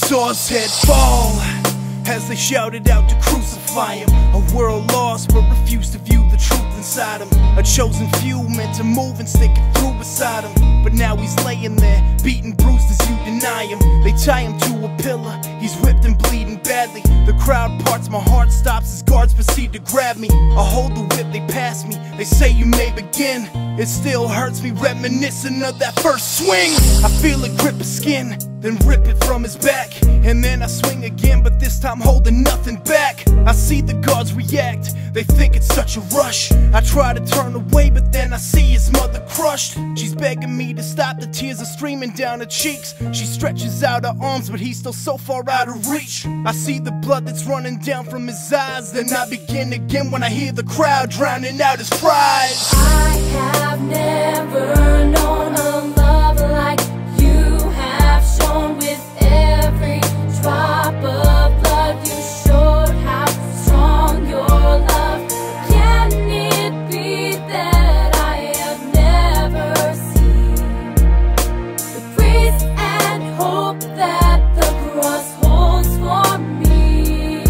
saw his head fall as they shouted out to crucify him. A world lost but refused to view the truth inside him. A chosen few meant to move and stick it through beside him. But now he's laying there, beaten, bruised as you deny him. They tie him to a pillar, he's whipped and bleeding badly. The crowd parts, my heart stops as guards proceed to grab me. I hold the whip, they pass me, they say you may begin. It still hurts me reminiscing of that first swing. I feel it grip his skin, then rip it from his back. And then I swing again, but this time holding nothing back. I see the guards react, they think it's such a rush. I try to turn away, but then I see his mother crushed. She's begging me to stop, the tears are streaming down her cheeks. She stretches out her arms, but he's still so far out of reach. I see the blood that's running down from his eyes. Then I begin again when I hear the crowd drowning out his pride. I have never known a love like you have shown. With every drop of blood you showed how strong your love. Can it be that I have never seen the grace and hope that the cross holds for me?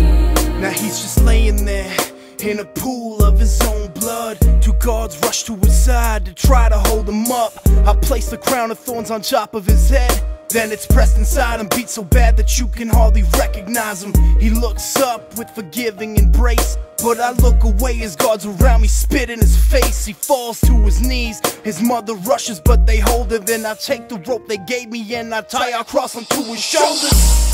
Now he's just laying there in a pool of his own blood. Two guards rush to his side to try to hold him up. I place the crown of thorns on top of his head. Then it's pressed inside him, beat so bad that you can hardly recognize him. He looks up with forgiving embrace, but I look away as guards around me spit in his face. He falls to his knees, his mother rushes but they hold her. Then I take the rope they gave me and I tie our cross onto his shoulders.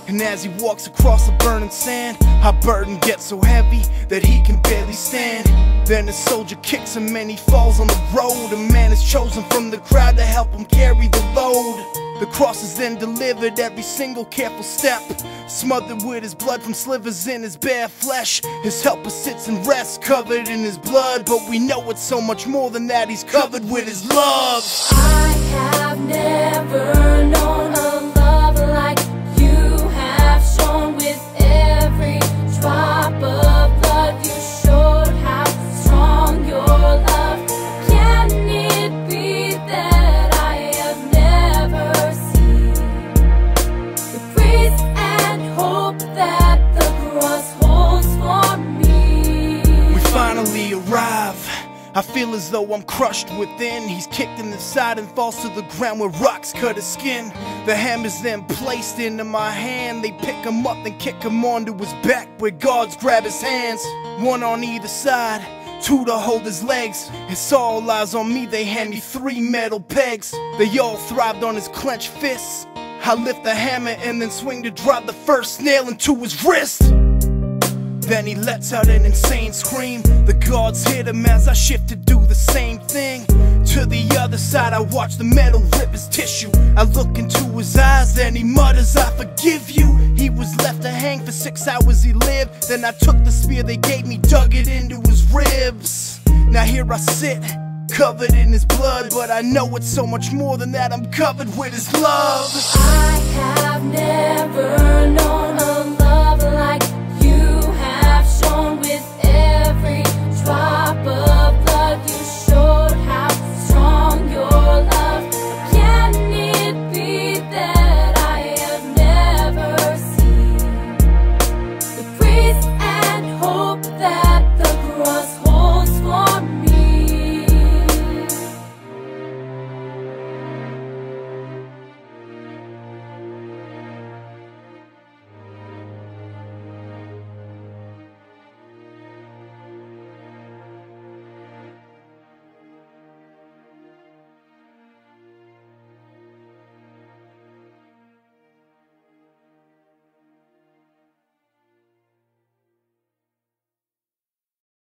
And as he walks across the burning sand, our burden gets so heavy that he can barely stand. Then a soldier kicks him and he falls on the road. A man is chosen from the crowd to help him carry the load. The cross is then delivered, every single careful step, smothered with his blood from slivers in his bare flesh. His helper sits and rests, covered in his blood, but we know it's so much more than that, he's covered with his love. I have never known a love like you have shown. With every drop of blood you showed how strong your love. Can it be that I have never seen the grace and hope that the cross holds for me? We finally arrive. I feel as though I'm crushed within. He's kicked in the side and falls to the ground where rocks cut his skin. The hammer's then placed into my hand. They pick him up and kick him onto his back where guards grab his hands. One on either side, two to hold his legs. It's all eyes on me, they hand me 3 metal pegs. They all thrived on his clenched fists. I lift the hammer and then swing to drive the first nail into his wrist. Then he lets out an insane scream. The guards hit him as I shift to do the same thing. To the other side I watch the metal rip his tissue. I look into his eyes and he mutters, I forgive you. He was left to hang for 6 hours he lived. Then I took the spear they gave me, dug it into his ribs. Now here I sit, covered in his blood, but I know it's so much more than that, I'm covered with his love. I have never known a